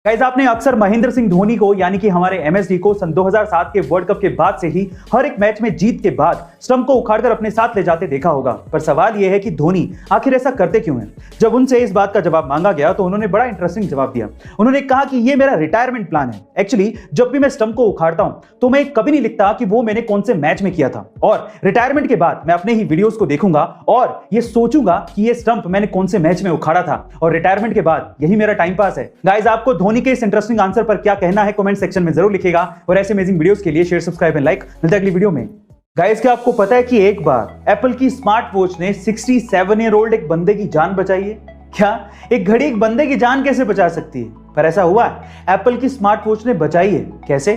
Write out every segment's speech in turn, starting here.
Guys, आपने अक्सर महेंद्र सिंह धोनी को यानी कि हमारे एमएसडी को सन 2007 के वर्ल्ड कप के बाद से ही हर एक मैच में जीत के बाद स्टंप को उखाड़कर अपने साथ ले जाते देखा होगा। पर सवाल यह है कि धोनी आखिर ऐसा करते क्यों हैं? जब उनसे इस बात का जवाब मांगा गया तो उन्होंने बड़ा इंटरेस्टिंग जवाब दिया। उन्होंने कहा कि ये मेरा रिटायरमेंट प्लान है। एक्चुअली जब भी मैं स्टंप को उखाड़ता हूं तो मैं कभी नहीं लिखता कि वो मैंने कौन से मैच में किया था, और रिटायरमेंट के बाद मैं अपने ही वीडियोस को देखूंगा और ये सोचूंगा कि ये स्टंप मैंने कौन से मैच में उखाड़ा था, और रिटायरमेंट के बाद यही मेरा टाइम पास है। गाइस, आपको धोनी के इस इंटरेस्टिंग आंसर पर क्या कहना है कमेंट सेक्शन में जरूर लिखिएगा, और ऐसे अमेजिंग वीडियोस के लिए शेयर, सब्सक्राइब एंड लाइक। मिलते हैं अगली वीडियो में। गाइस, क्या आपको पता है कि एक बार एप्पल की स्मार्ट वॉच ने 67 ईयर ओल्ड एक बंदे की जान बचाई है? क्या एक घड़ी एक बंदे की जान कैसे बचा सकती है? पर ऐसा हुआ है, एप्पल की स्मार्ट वॉच ने बचाई है। कैसे?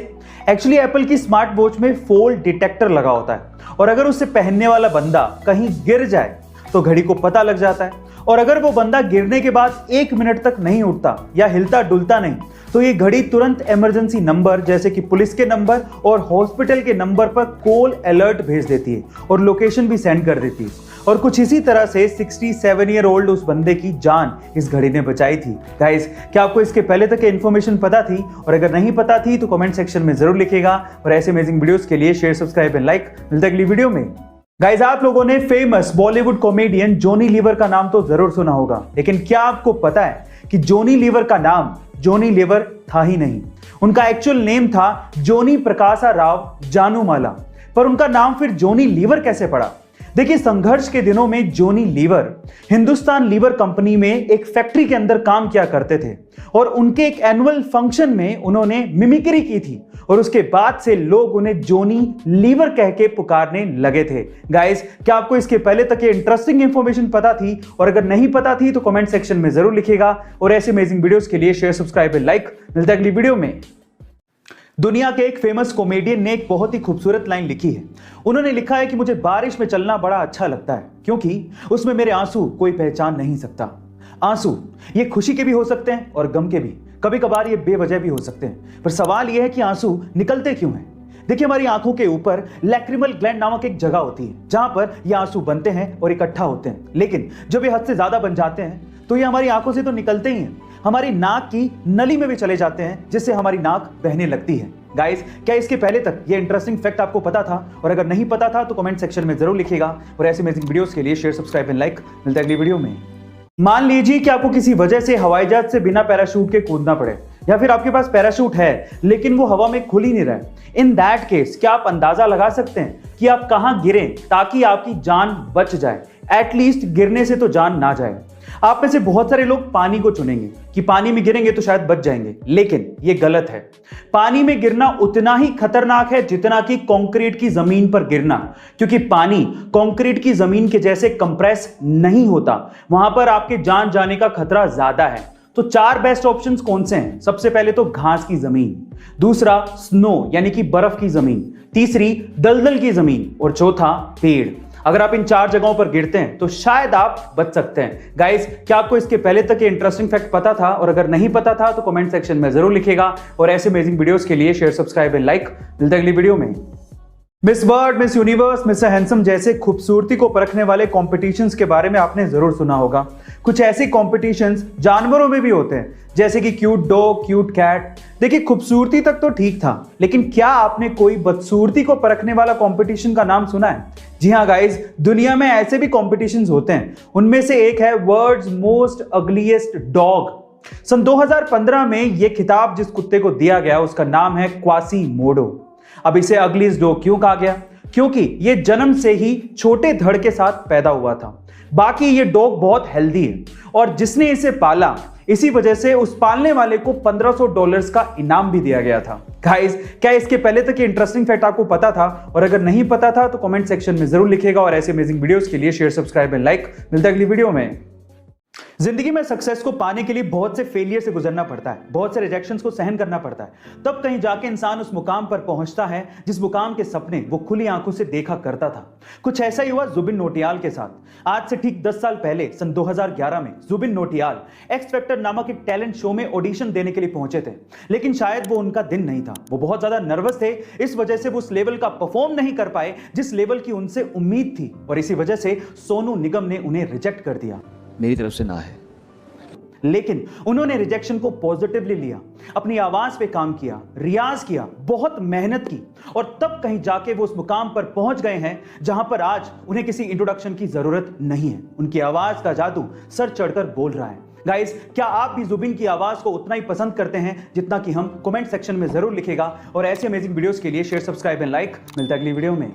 एक्चुअली एप्पल की स्मार्ट वॉच में फॉल डिटेक्टर लगा होता है, और अगर उसे पहनने वाला बंदा कहीं गिर जाए तो घड़ी को पता लग जाता है, और अगर वो बंदा गिरने के बाद 1 मिनट तक नहीं उठता या हिलता डुलता नहीं तो ये घड़ी तुरंत इमरजेंसी नंबर जैसे कि पुलिस के नंबर और हॉस्पिटल के नंबर पर कॉल अलर्ट भेज देती है और लोकेशन भी सेंड कर देती है। और कुछ इसी तरह से 67 ईयर ओल्ड उस बंदे की जान इस घड़ी ने बचाई थी। गाइस, क्या आपको इसके पहले तक इन्फॉर्मेशन पता थी? और अगर नहीं पता थी तो कमेंट सेक्शन में जरूर लिखिएगा, और ऐसे अमेजिंग वीडियोस के लिए शेयर, सब्सक्राइब एंड लाइक। मिलते हैं अगली वीडियो में। गाइस, आप लोगों ने famous Bollywood comedian Johnny Lever का नाम तो जरूर सुना होगा, लेकिन क्या आपको पता है कि जॉनी लीवर का नाम जॉनी लीवर था ही नहीं। उनका एक्चुअल नेम था जॉनी प्रकाशा राव जानूमाला, पर उनका नाम फिर जॉनी लीवर कैसे पड़ा? देखिए, संघर्ष के दिनों में Johnny Lever Hindustan Lever company में एक फैक्ट्री के अंदर काम किया करते थे, और उनके एक एनुअल फंक्शन में उन्होंने मिमिक्री की थी, और उसके बाद से लोग उन्हें जॉनी लीवर कह के पुकारने लगे थे। गाइस, क्या आपको इसके पहले तक ये इंटरेस्टिंग इंफॉर्मेशन पता थी? और अगर नहीं पता थी तो कमेंट सेक्शन में जरूर लिखिएगा, और ऐसे अमेजिंग वीडियोस के लिए शेयर, सब्सक्राइब एंड लाइक। मिलते हैं अगली वीडियो में। दुनिया के एक फेमस कॉमेडियन ने एक बहुत ही खूबसूरत लाइन लिखी है। उन्होंने लिखा है कि मुझे बारिश में चलना बड़ा अच्छा लगता है, क्योंकि उसमें मेरे आंसू कोई पहचान नहीं सकता। आंसू ये खुशी के भी हो सकते हैं और गम के भी, कभी कभार ये बेवजह भी हो सकते हैं, पर सवाल यह है कि आंसू निकलते क्यों हैं? देखिए, हमारी आंखों के ऊपर लैक्रिमल ग्लैंड नामक एक जगह होती है जहां पर ये आंसू बनते हैं और इकट्ठा होते हैं, लेकिन जब ये हद से ज्यादा बन जाते हैं तो ये हमारी आंखों से तो निकलते ही हैं, हमारी नाक की नली में भी चले जाते हैं, जिससे हमारी नाक बहने लगती है। गाइस, क्या इसके पहले तक ये इंटरेस्टिंग फैक्ट आपको पता था? और अगर नहीं पता था तो कमेंट सेक्शन में जरूर लिखिएगा, और ऐसे अमेजिंग वीडियोस के लिए शेयर, सब्सक्राइब एंड लाइक। मिलते हैं अगली वीडियो में। मान लीजिए कि आपको किसी वजह से हवाई जहाज से बिना पैराशूट के कूदना पड़े, या फिर आपके पास पैराशूट है लेकिन वो हवा में खुल ही नहीं रहा है। इन दैट केस क्या आप अंदाजा लगा सकते हैं कि आप कहां गिरें ताकि आपकी जान बच जाए? एटलीस्ट गिरने से तो जान ना जाए। आप में से बहुत सारे लोग पानी को चुनेंगे कि पानी में गिरेंगे तो शायद बच जाएंगे, लेकिन यह गलत है। पानी में गिरना उतना ही खतरनाक है जितना कि कंक्रीट की जमीन पर गिरना, क्योंकि पानी कंक्रीट की जमीन के जैसे कंप्रेस नहीं होता, वहां पर आपके जान जाने का खतरा ज्यादा है। तो 4 बेस्ट ऑप्शंस कौन से हैं? सबसे पहले तो घास की जमीन, दूसरा स्नो यानी कि बर्फ की जमीन, तीसरी दलदल की जमीन, और चौथा पेड़। अगर आप इन 4 जगहों पर गिरते हैं तो शायद आप बच सकते हैं। गाइस, क्या आपको इसके पहले तक ये इंटरेस्टिंग फैक्ट पता था? और अगर नहीं पता था तो कमेंट सेक्शन में जरूर लिखिएगा, और ऐसे अमेजिंग वीडियोस के लिए शेयर, सब्सक्राइब एंड लाइक। मिलते हैं अगली वीडियो में। Miss world, miss universe, mister handsome जैसे खूबसूरती को परखने वाले कॉम्पिटिशन्स के बारे में आपने जरूर सुना होगा। कुछ ऐसे कॉम्पिटिशन्स जानवरों में भी होते हैं, जैसे कि क्यूट डॉग, क्यूट कैट। देखिए, खूबसूरती तक तो ठीक था, लेकिन क्या आपने कोई बदसूरती को परखने वाला कंपटीशन का नाम सुना है? जी हाँ गाइस, दुनिया में ऐसे भी कॉम्पिटिशन्स होते हैं। उनमें से एक है वर्ल्ड्स मोस्ट अगलीस्ट डॉग। सन 2015 में यह खिताब जिस कुत्ते को दिया गया उसका नाम है क्वासीमोडो। अब इसे अगलीस्ट डॉग क्यों कहा गया? क्योंकि यह जन्म से ही छोटे धड़ के साथ पैदा हुआ था। बाकी ये डॉग बहुत हेल्दी है, और जिसने इसे पाला, इसी वजह से उस पालने वाले को $1500 का इनाम भी दिया गया था। गाइस, क्या इसके पहले तक ये इंटरेस्टिंग फैक्ट आपको पता था? और अगर नहीं पता था तो कमेंट सेक्शन में जरूर लिखिएगा, और ऐसे अमेजिंग वीडियोस के लिए शेयर, सब्सक्राइब एंड लाइक। मिलते हैं अगली वीडियो में। जिंदगी में सक्सेस को पाने के लिए बहुत से फेलियर से गुजरना पड़ता है, बहुत से रिजेक्शंस को सहन करना पड़ता है, तब कहीं जाके इंसान उस मुकाम पर पहुंचता है जिस मुकाम के सपने वो खुली आंखों से देखा करता था। कुछ ऐसा ही हुआ जुबिन नौटियाल के साथ। आज से ठीक 10 साल पहले सन 2011 में जुबिन नौटियाल एक्स फैक्टर नामक एक टैलेंट शो में ऑडिशन देने के लिए पहुंचे थे, लेकिन शायद वो उनका दिन नहीं था। वो बहुत ज्यादा नर्वस थे, इस वजह से वो उस लेवल का परफॉर्म नहीं कर पाए जिस लेवल की उनसे उम्मीद थी, और इसी वजह से सोनू निगम ने उन्हें रिजेक्ट कर दिया। मेरी तरफ से ना है। लेकिन उन्होंने रिजेक्शन को पॉजिटिवली लिया, अपनी आवाज पे काम किया, रियाज किया, बहुत मेहनत की और तब कहीं जाके वो उस मुकाम पर पहुंच गए हैं जहां पर आज उन्हें किसी इंट्रोडक्शन की जरूरत नहीं है। उनकी आवाज का जादू सर चढ़कर बोल रहा है। गाइस, क्या आप भी जुबिन की आवाज को उतना ही पसंद करते हैं जितना कि हम? कमेंट सेक्शन में जरूर लिखेगा और ऐसे अमेजिंग वीडियोस के लिए शेयर, सब्सक्राइब एंड लाइक। मिलता है अगली वीडियो में।